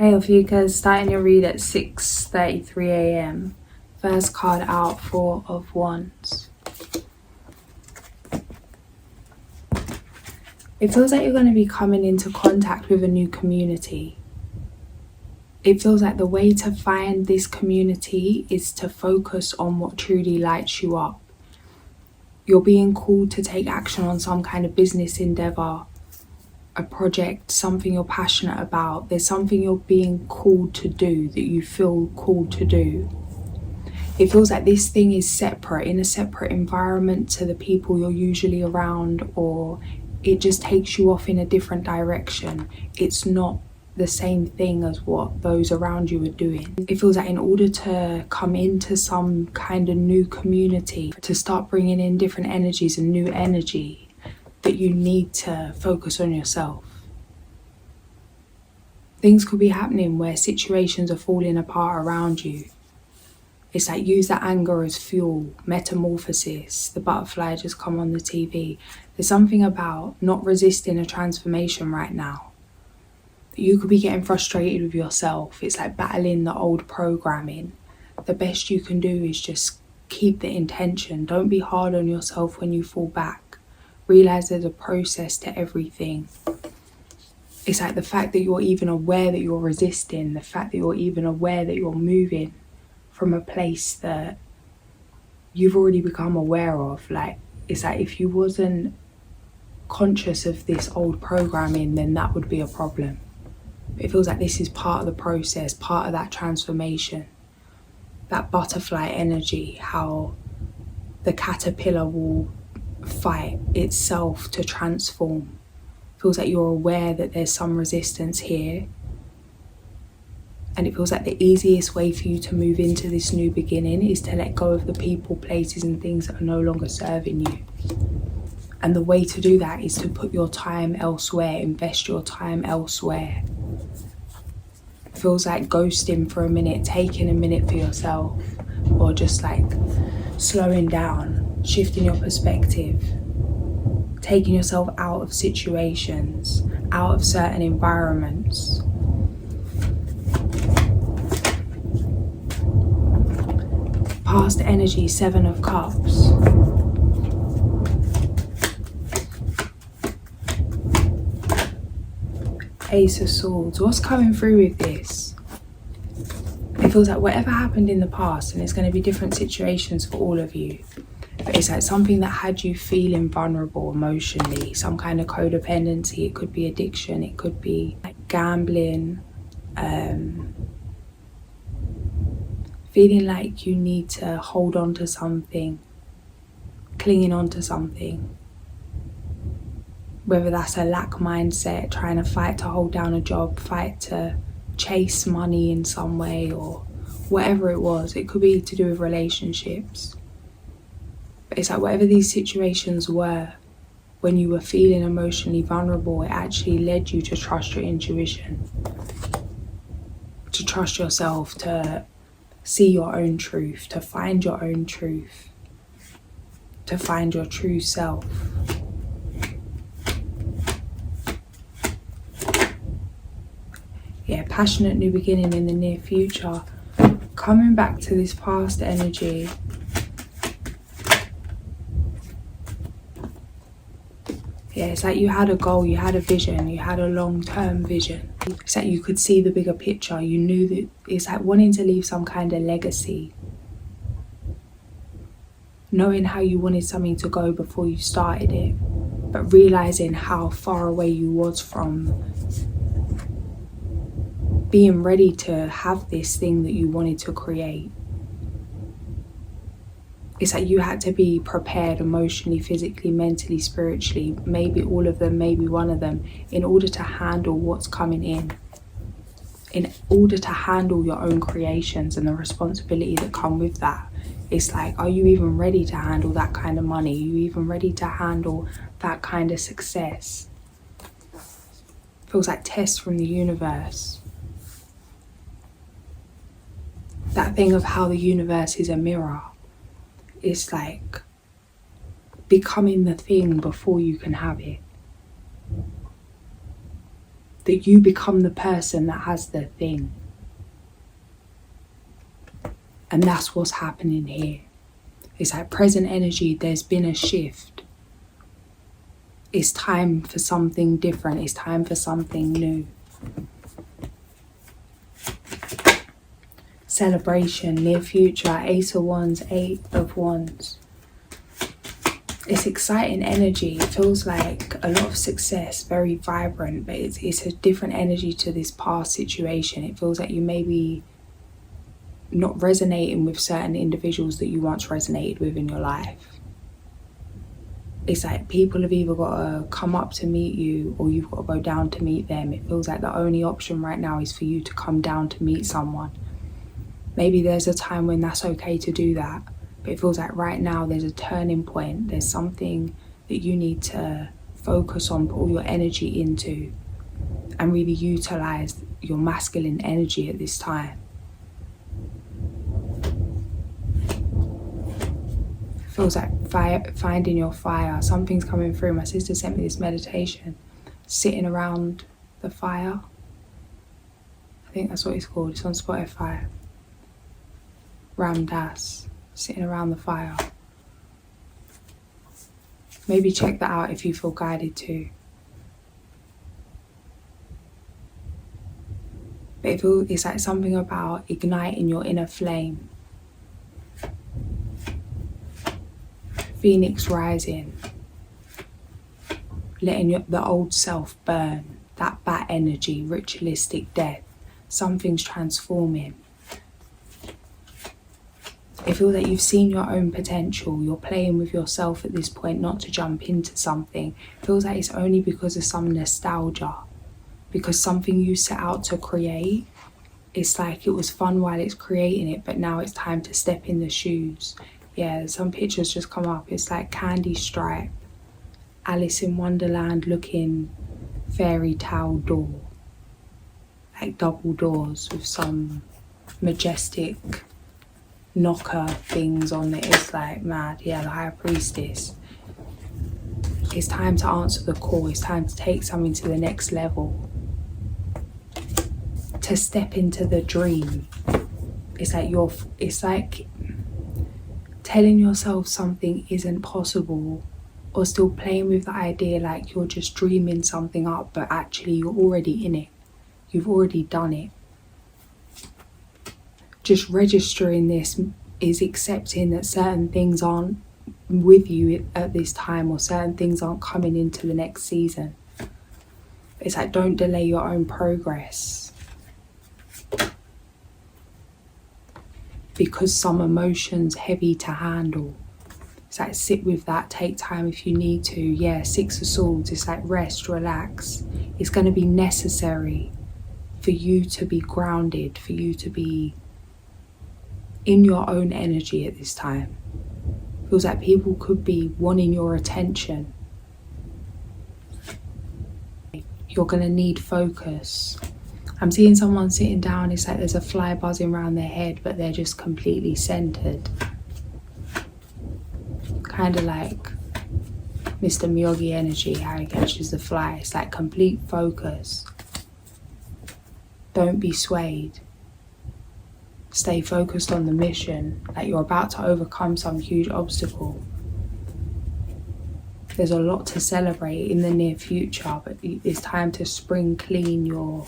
Hey Ophiuchus, starting your read at 6:33 a.m. First card out, Four of Wands. It feels like you're going to be coming into contact with a new community. It feels like the way to find this community is to focus on what truly lights you up. You're being called to take action on some kind of business endeavor, a project, something you're passionate about. There's something you're being called to do that you feel called to do. It feels like this thing is separate, in a separate environment to the people you're usually around, or it just takes you off in a different direction. It's not the same thing as what those around you are doing. It feels like in order to come into some kind of new community, to start bringing in different energies and new energy, that you need to focus on yourself. Things could be happening where situations are falling apart around you. It's like use that anger as fuel, metamorphosis, the butterfly just come on the TV. There's something about not resisting a transformation right now. You could be getting frustrated with yourself. It's like battling the old programming. The best you can do is just keep the intention. Don't be hard on yourself when you fall back. Realize there's a process to everything. It's like the fact that you're even aware that you're resisting, the fact that you're even aware that you're moving from a place that you've already become aware of. Like, it's like if you wasn't conscious of this old programming, then that would be a problem. It feels like this is part of the process, part of that transformation. That butterfly energy, how the caterpillar will fight itself to transform. Feels like you're aware that there's some resistance here, and it feels like the easiest way for you to move into this new beginning is to let go of the people, places and things that are no longer serving you. And the way to do that is to put your time elsewhere, invest your time elsewhere. It feels like ghosting for a minute, taking a minute for yourself, or just like slowing down, shifting your perspective, taking yourself out of situations, out of certain environments. Past energy, Seven of Cups. Ace of Swords. What's coming through with this? It feels like whatever happened in the past, and it's going to be different situations for all of you, but it's like something that had you feeling vulnerable emotionally, some kind of codependency. It could be addiction, it could be like gambling, feeling like you need to hold on to something, clinging on to something. Whether that's a lack mindset, trying to fight to hold down a job, fight to chase money in some way, or whatever it was. It could be to do with relationships. But it's like whatever these situations were, when you were feeling emotionally vulnerable, it actually led you to trust your intuition, to trust yourself, to see your own truth, to find your own truth, to find your true self. Yeah, passionate new beginning in the near future. Coming back to this past energy. Yeah, it's like you had a goal, you had a vision, you had a long-term vision. It's like you could see the bigger picture. You knew that it's like wanting to leave some kind of legacy. Knowing how you wanted something to go before you started it, but realizing how far away you was from being ready to have this thing that you wanted to create. It's like you had to be prepared emotionally, physically, mentally, spiritually, maybe all of them, maybe one of them, in order to handle what's coming in order to handle your own creations and the responsibility that come with that. It's like, are you even ready to handle that kind of money? Are you even ready to handle that kind of success? Feels like tests from the universe. That thing of how the universe is a mirror. It's like becoming the thing before you can have it. that you become the person that has the thing. And that's what's happening here. It's like present energy, there's been a shift. It's time for something different. It's time for something new. Celebration, near future, Ace of Wands, Eight of Wands. It's exciting energy. It feels like a lot of success, very vibrant, but it's a different energy to this past situation. It feels like you may be not resonating with certain individuals that you once resonated with in your life. It's like people have either got to come up to meet you or you've got to go down to meet them. It feels like the only option right now is for you to come down to meet someone. Maybe there's a time when that's okay to do that, but it feels like right now there's a turning point. There's something that you need to focus on, put all your energy into, and really utilize your masculine energy at this time. Feels like finding your fire. Something's coming through. My sister sent me this meditation, sitting around the fire. I think that's what it's called. It's on Spotify. Ram Dass, sitting around the fire. Maybe check that out if you feel guided to. But it's like something about igniting your inner flame. Phoenix rising, letting the old self burn, that bat energy, ritualistic death. Something's transforming. It feels like you've seen your own potential. You're playing with yourself at this point, not to jump into something. It feels like it's only because of some nostalgia, because something you set out to create. It's like it was fun while it's creating it, but now it's time to step in the shoes. Yeah, some pictures just come up. It's like candy stripe, Alice in Wonderland looking fairy tale door. Like double doors with some majestic knocker things on it. It's like mad. Yeah, the High Priestess. It's time to answer the call. It's time to take something to the next level. To step into the dream. It's like telling yourself something isn't possible, or still playing with the idea like you're just dreaming something up, but actually you're already in it. You've already done it. Just registering this is accepting that certain things aren't with you at this time, or certain things aren't coming into the next season. It's like, don't delay your own progress because some emotion's heavy to handle. It's like, sit with that, take time if you need to. Yeah, Six of Swords, it's like rest, relax. It's going to be necessary for you to be grounded, for you to be in your own energy at this time. Feels like people could be wanting your attention. You're going to need focus. I'm seeing someone sitting down. It's like there's a fly buzzing around their head, but they're just completely centered. Kind of like Mr. Miyagi energy, how he catches the fly. It's like complete focus. Don't be swayed. Stay focused on the mission, like you're about to overcome some huge obstacle. There's a lot to celebrate in the near future, but it's time to spring clean your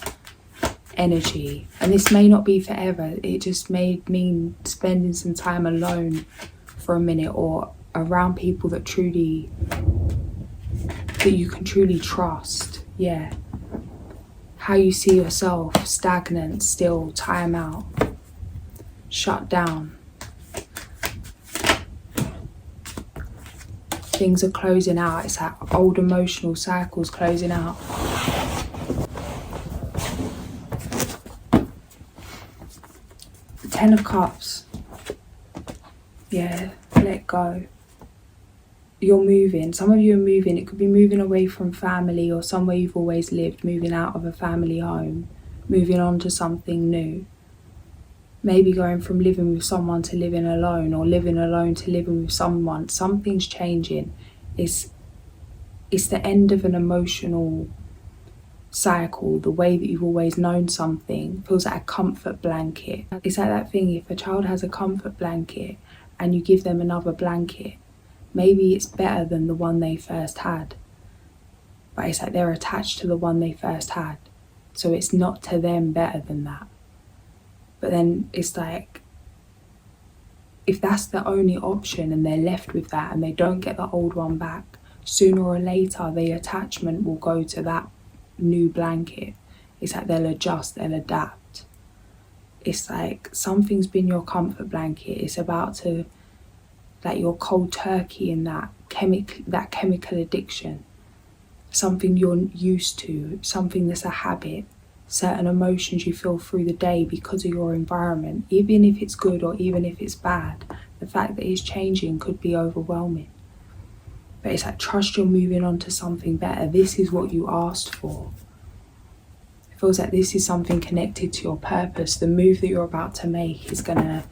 energy. And this may not be forever. It just may mean spending some time alone for a minute, or around people that you can truly trust. Yeah. How you see yourself, stagnant, still, time out, shut down. Things are closing out. It's like old emotional cycles closing out. Ten of Cups. Yeah, let go. You're moving. Some of you are moving. It could be moving away from family or somewhere you've always lived, moving out of a family home, moving on to something new. Maybe going from living with someone to living alone, or living alone to living with someone. Something's changing. It's the end of an emotional cycle, the way that you've always known something, feels like a comfort blanket. It's like that thing, if a child has a comfort blanket and you give them another blanket, maybe it's better than the one they first had, but it's like they're attached to the one they first had, so it's not to them better than that. But then it's like, if that's the only option and they're left with that and they don't get the old one back, sooner or later the attachment will go to that new blanket. It's like they'll adjust, they'll adapt. It's like something's been your comfort blanket. It's about to, like, your cold turkey in that chemical addiction. Something you're used to, something that's a habit, certain emotions you feel through the day because of your environment, even if it's good or even if it's bad. The fact that it's changing could be overwhelming. But it's like, trust you're moving on to something better. This is what you asked for. It feels like this is something connected to your purpose. The move that you're about to make is gonna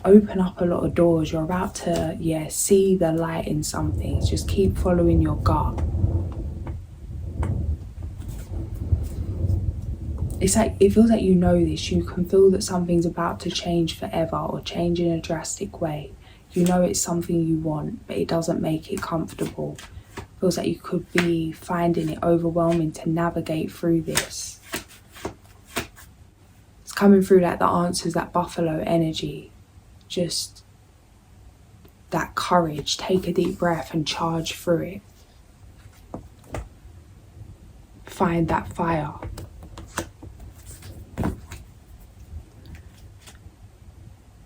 open up a lot of doors. You're about to, see the light in something. Just keep following your gut. It's like, it feels like you know this. You can feel that something's about to change forever or change in a drastic way. You know it's something you want, but it doesn't make it comfortable. It feels like you could be finding it overwhelming to navigate through this. It's coming through like the answers, that buffalo energy. Just that courage. Take a deep breath and charge through it. Find that fire.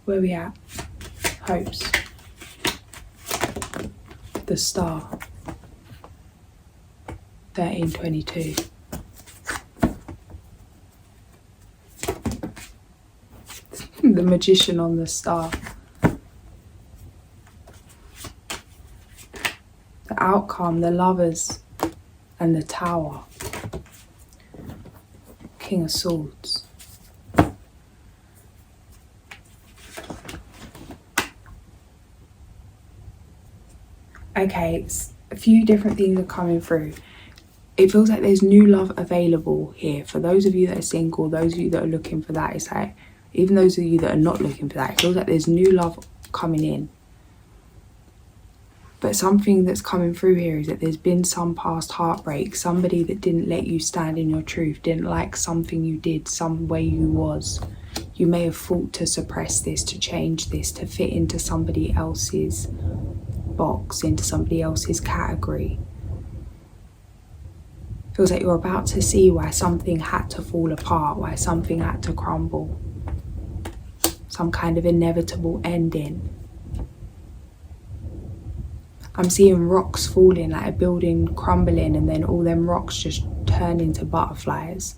Where we at? Hopes. The star. 1322. The magician on the star. The outcome, the lovers, and the tower. King of Swords. Okay, it's a few different things are coming through. It feels like there's new love available here. For those of you that are single, those of you that are looking for that, it's like, even those of you that are not looking for that, it feels like there's new love coming in. But something that's coming through here is that there's been some past heartbreak, somebody that didn't let you stand in your truth, didn't like something you did, some way you was. You may have fought to suppress this, to change this, to fit into somebody else's box, into somebody else's category. Feels like you're about to see why something had to fall apart, why something had to crumble. Some kind of inevitable ending. I'm seeing rocks falling, like a building crumbling, and then all them rocks just turn into butterflies.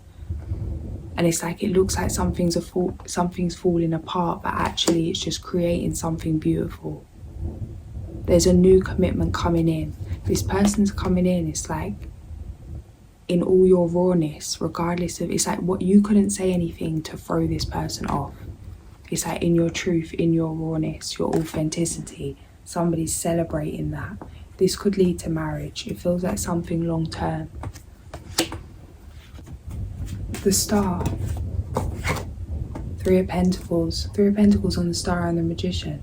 And it's like, it looks like something's falling apart, but actually it's just creating something beautiful. There's a new commitment coming in. This person's coming in, it's like, in all your rawness, regardless of, it's like, what, you couldn't say anything to throw this person off. It's like, in your truth, in your rawness, your authenticity, somebody's celebrating that. This could lead to marriage. It feels like something long term. The star. Three of Pentacles. Three of Pentacles on the star and the magician.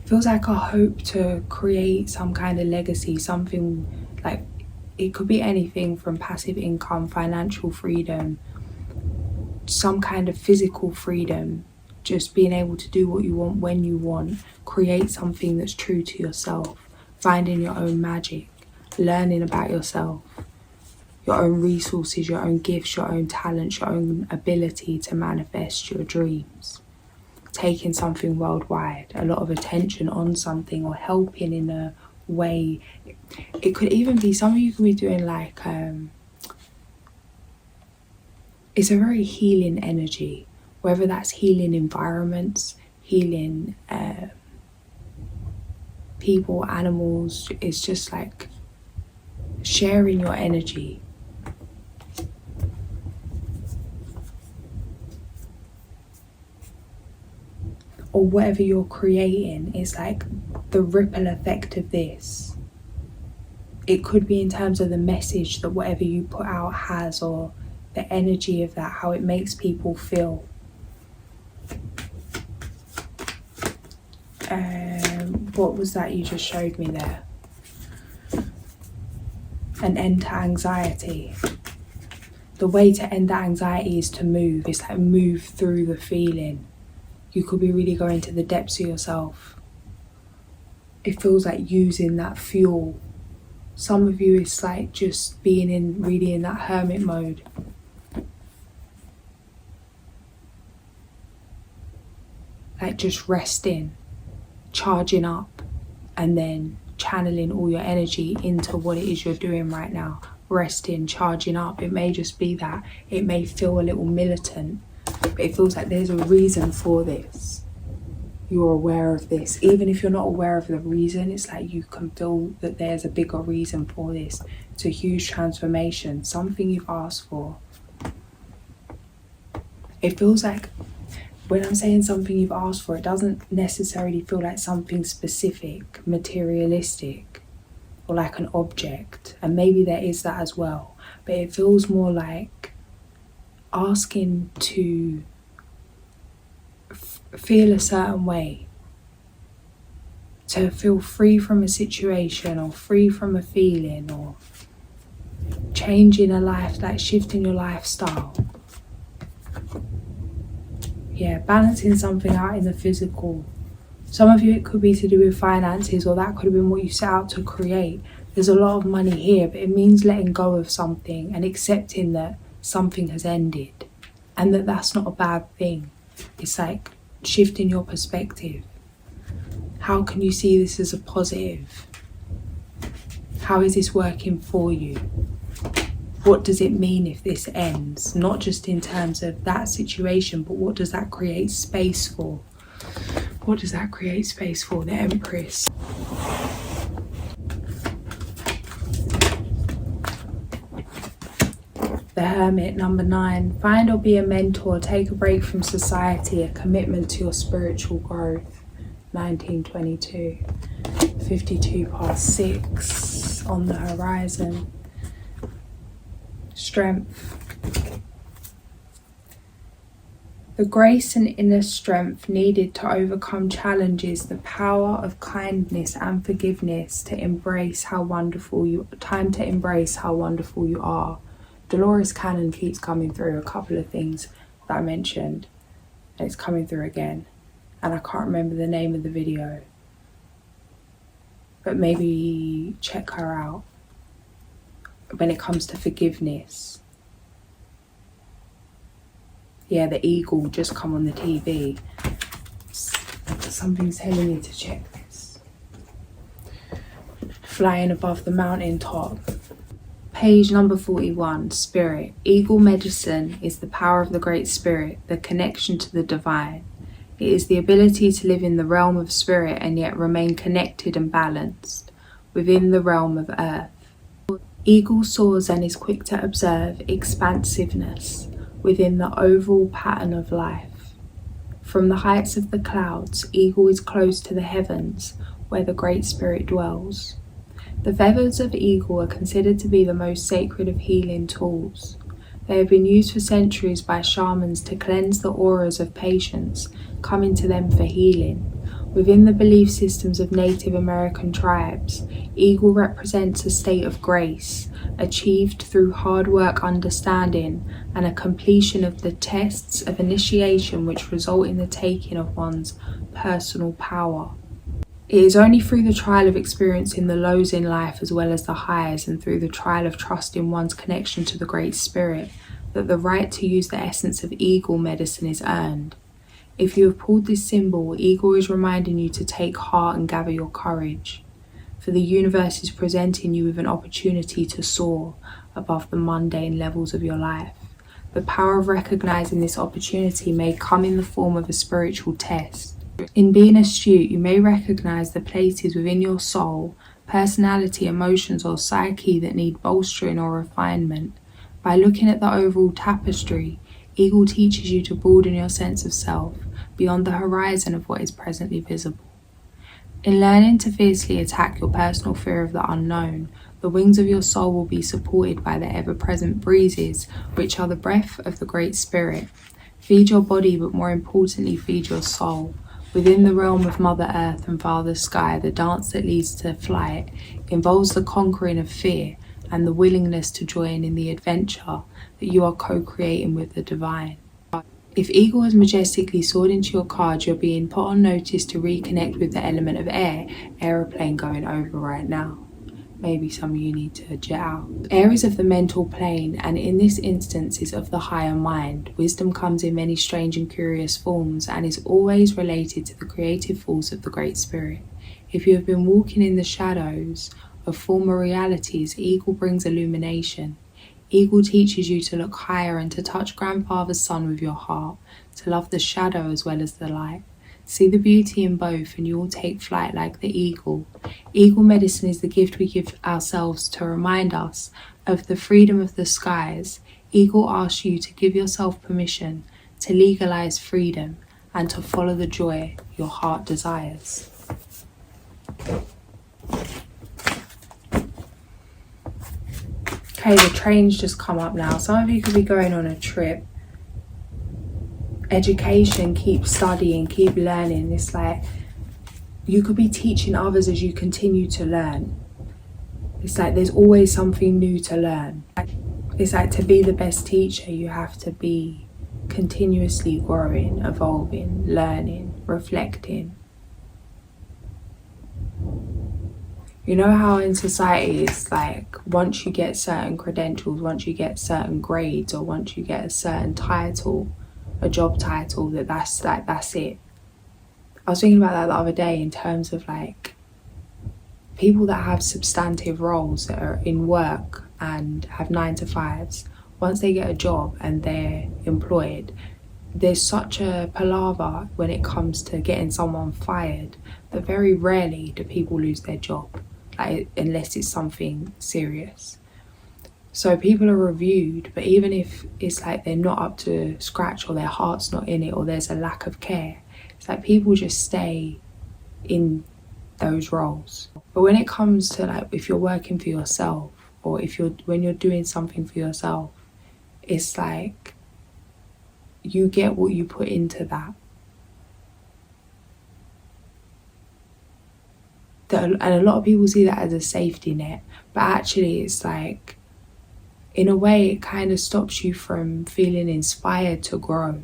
Feels like a hope to create some kind of legacy, something like, it could be anything from passive income, financial freedom, some kind of physical freedom, just being able to do what you want when you want, create something that's true to yourself, finding your own magic, learning about yourself, your own resources, your own gifts, your own talents, your own ability to manifest your dreams. Taking something worldwide, a lot of attention on something, or helping in a way. It could even be, some of you could be doing like, it's a very healing energy, whether that's healing environments, healing people, animals. It's just like sharing your energy. Or whatever you're creating, it's like the ripple effect of this It could be in terms of the message that whatever you put out has, or the energy of that, how it makes people feel. What was that you just showed me there? An end to anxiety. The way to end that anxiety is to move. It's like move through the feeling. You could be really going to the depths of yourself. It feels like using that fuel. Some of you, it's like just being really in that hermit mode. Like just resting, charging up, and then channeling all your energy into what it is you're doing right now. Resting, charging up. It may just be that. It may feel a little militant, but it feels like there's a reason for this. You're aware of this. Even if you're not aware of the reason, it's like you can feel that there's a bigger reason for this. It's a huge transformation, something you've asked for. It feels like, when I'm saying something you've asked for, it doesn't necessarily feel like something specific, materialistic, or like an object. And maybe there is that as well. But it feels more like asking to feel a certain way, to feel free from a situation, or free from a feeling, or changing a life, like shifting your lifestyle. Yeah, balancing something out in the physical. Some of you, it could be to do with finances, or that could have been what you set out to create. There's a lot of money here, but it means letting go of something and accepting that something has ended, and that that's not a bad thing. It's like shifting your perspective. How can you see this as a positive? How is this working for you? What does it mean if this ends? Not just in terms of that situation, but what does that create space for? What does that create space for? The Empress. The Hermit, number 9. Find or be a mentor. Take a break from society. A commitment to your spiritual growth. 1922. 52 past 6 on the horizon. Strength. The grace and inner strength needed to overcome challenges, the power of kindness and forgiveness to embrace how wonderful you are. Dolores Cannon keeps coming through a couple of things that I mentioned, and it's coming through again, and I can't remember the name of the video, but maybe check her out. When it comes to forgiveness, yeah, the eagle just come on the TV. Something's telling me to check this. Flying above the mountaintop. Page number 41, Spirit. Eagle medicine is the power of the Great Spirit, the connection to the divine. It is the ability to live in the realm of spirit and yet remain connected and balanced within the realm of earth. Eagle soars and is quick to observe expansiveness within the overall pattern of life. From the heights of the clouds, Eagle is close to the heavens where the Great Spirit dwells. The feathers of Eagle are considered to be the most sacred of healing tools. They have been used for centuries by shamans to cleanse the auras of patients coming to them for healing. Within the belief systems of Native American tribes, Eagle represents a state of grace, achieved through hard work, understanding, and a completion of the tests of initiation which result in the taking of one's personal power. It is only through the trial of experiencing the lows in life as well as the highs, and through the trial of trusting one's connection to the Great Spirit, that the right to use the essence of Eagle medicine is earned. If you have pulled this symbol, Eagle is reminding you to take heart and gather your courage, for the universe is presenting you with an opportunity to soar above the mundane levels of your life. The power of recognizing this opportunity may come in the form of a spiritual test. In being astute, you may recognize the places within your soul, personality, emotions, or psyche that need bolstering or refinement. By looking at the overall tapestry, Eagle teaches you to broaden your sense of self beyond the horizon of what is presently visible. In learning to fiercely attack your personal fear of the unknown, The wings of your soul will be supported by the ever-present breezes, which are the breath of the Great Spirit. Feed your body, but more importantly, feed your soul. Within the realm of Mother Earth and Father Sky, the dance that leads to flight involves the conquering of fear and the willingness to join in the adventure that you are co-creating with the divine. If Eagle has majestically soared into your card, you're being put on notice to reconnect with the element of air. Aeroplane going over right now. Maybe some of you need to jet out. Air is of the mental plane, and in this instance is of the higher mind. Wisdom comes in many strange and curious forms and is always related to the creative force of the Great Spirit. If you have been walking in the shadows of former realities, Eagle brings illumination. Eagle teaches you to look higher and to touch Grandfather's Son with your heart, to love the shadow as well as the light. See the beauty in both and you will take flight like the eagle. Eagle medicine is the gift we give ourselves to remind us of the freedom of the skies. Eagle asks you to give yourself permission to legalize freedom and to follow the joy your heart desires. Okay, the train's just come up now. Some of you could be going on a trip. Education, keep studying, keep learning. It's like you could be teaching others as you continue to learn. It's like there's always something new to learn. It's like to be the best teacher, you have to be continuously growing, evolving, learning, reflecting. You know how in society it's like once you get certain credentials, once you get certain grades, or once you get a certain title, a job title, that's it. I was thinking about that the other day in terms of like people that have substantive roles that are in work and have 9 to 5s. Once they get a job and they're employed, there's such a palaver when it comes to getting someone fired that very rarely do people lose their job, like, unless it's something serious. So people are reviewed, but even if it's like they're not up to scratch or their heart's not in it or there's a lack of care, it's like people just stay in those roles. But when it comes to like if you're working for yourself or when you're doing something for yourself, it's like you get what you put into that. And a lot of people see that as a safety net, but actually it's like, in a way, it kind of stops you from feeling inspired to grow,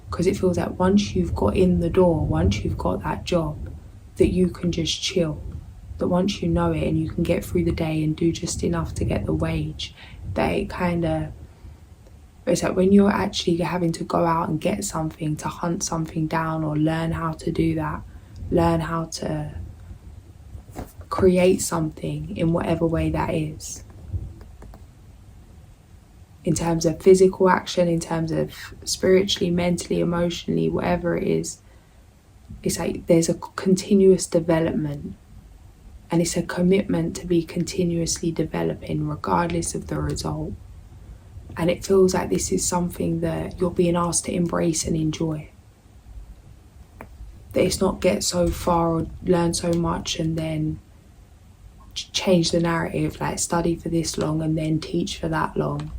because it feels like once you've got in the door, once you've got that job, that you can just chill, that once you know it and you can get through the day and do just enough to get the wage, that it's like when you're actually having to go out and get something, to hunt something down or learn how to do that, learn how to create something in whatever way that is. In terms of physical action, in terms of spiritually, mentally, emotionally, whatever it is, it's like there's a continuous development, and it's a commitment to be continuously developing regardless of the result. And it feels like this is something that you're being asked to embrace and enjoy. That it's not get so far or learn so much and then change the narrative, like study for this long and then teach for that long.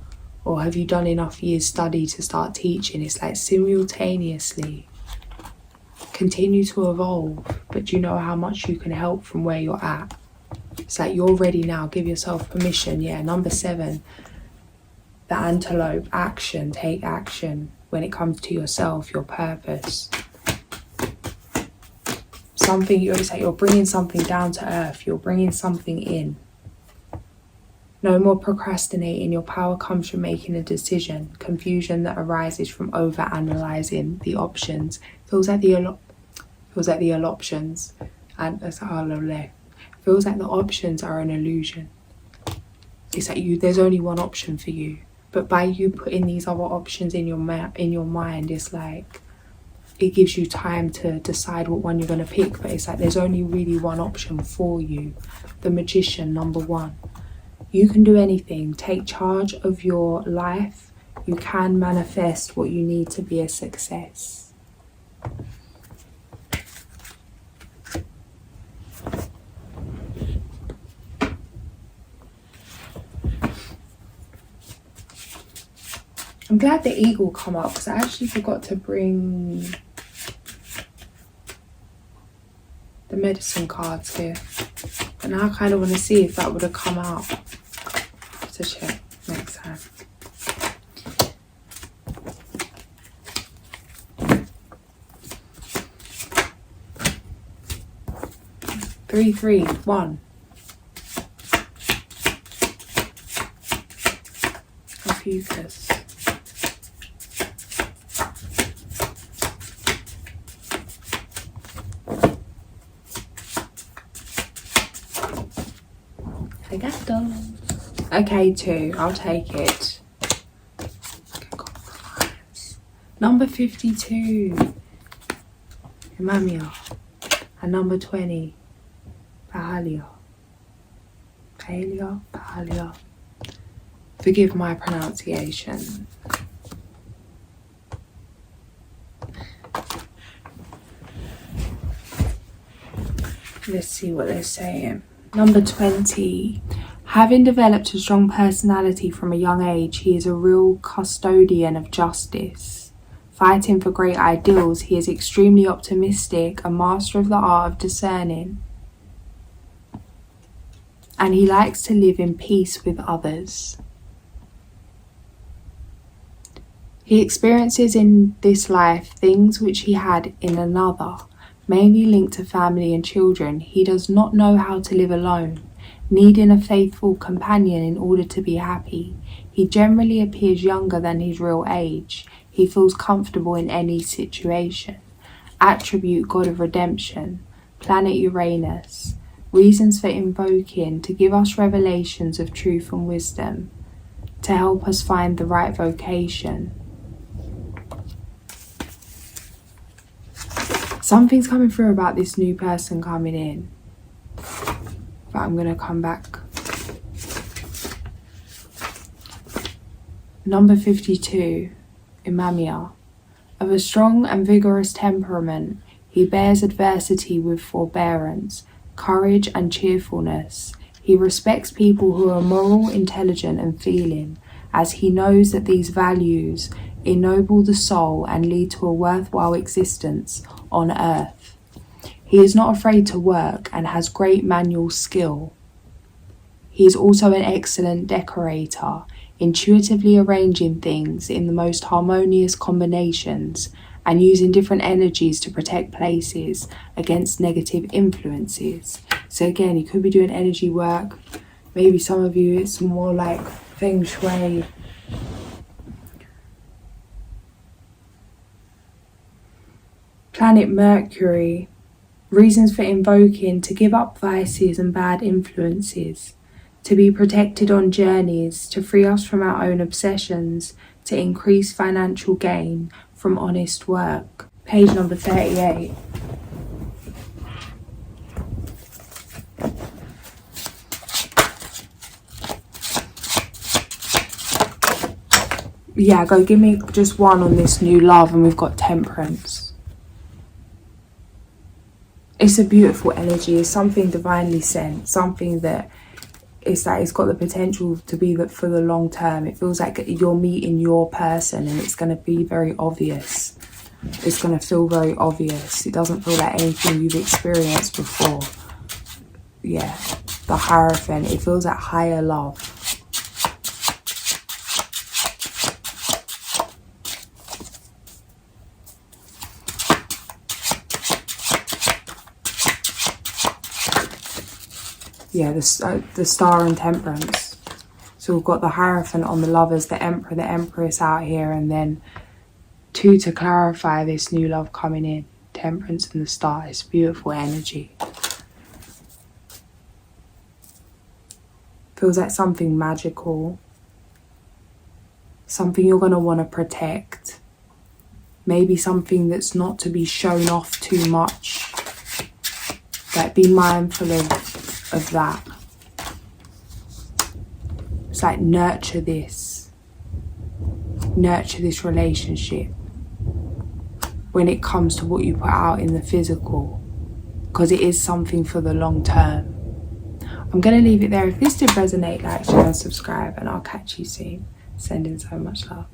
Or have you done enough years study to start teaching? It's like simultaneously continue to evolve, but you know how much you can help from where you're at. It's like you're ready now, give yourself permission. Yeah, number 7, the antelope, action, take action when it comes to yourself, your purpose. Something, you're bringing something down to earth, you're bringing something in. No more procrastinating. Your power comes from making a decision. Confusion that arises from over-analysing the options. Feels like the options, and feels like the options are an illusion. It's like there's only one option for you, but by you putting these other options in your mind, it's like it gives you time to decide what one you're going to pick. But it's like there's only really one option for you. The magician, number 1. You can do anything. Take charge of your life. You can manifest what you need to be a success. I'm glad the eagle come up because I actually forgot to bring the medicine cards here. And now I kind of want to see if that would have come out. To check next time. Three, 3, 1. Ophiuchus. I got those. Okay, 2. I'll take it. Number 52. Imamia. And number 20. Barearav. Forgive my pronunciation. Let's see what they're saying. Number 20. Having developed a strong personality from a young age, he is a real custodian of justice. Fighting for great ideals, he is extremely optimistic, a master of the art of discerning. And he likes to live in peace with others. He experiences in this life things which he had in another, mainly linked to family and children. He does not know how to live alone, needing a faithful companion in order to be happy. He generally appears younger than his real age. He feels comfortable in any situation. Attribute God of redemption, planet Uranus. Reasons for invoking, to give us revelations of truth and wisdom, to help us find the right vocation. Something's coming through about this new person coming in, but I'm going to come back. Number 52, Imamia. Of a strong and vigorous temperament, he bears adversity with forbearance, courage and cheerfulness. He respects people who are moral, intelligent and feeling, as he knows that these values ennoble the soul and lead to a worthwhile existence on earth. He is not afraid to work and has great manual skill. He is also an excellent decorator, intuitively arranging things in the most harmonious combinations and using different energies to protect places against negative influences. So again, you could be doing energy work. Maybe some of you, it's more like feng shui. Planet Mercury. Reasons for invoking, to give up vices and bad influences, to be protected on journeys, to free us from our own obsessions, to increase financial gain from honest work. Page number 38. Yeah, go give me just one on this new love, and we've got Temperance. It's a beautiful energy. It's something divinely sent, something that it's got the potential to be that for the long term. It feels like you're meeting your person and it's going to be very obvious. It's going to feel very obvious. It doesn't feel like anything you've experienced before. Yeah, the Hierophant, it feels like higher love. Yeah, the Star and Temperance. So we've got the Hierophant on the Lovers, the Emperor, the Empress out here, and then 2 to clarify this new love coming in. Temperance and the Star. It's beautiful energy. Feels like something magical. Something you're going to want to protect. Maybe something that's not to be shown off too much. Like, be mindful of that. It's like nurture this relationship when it comes to what you put out in the physical, because it is something for the long term. I'm going to leave it there. If this did resonate, like, share and subscribe, and I'll catch you soon. Sending so much love.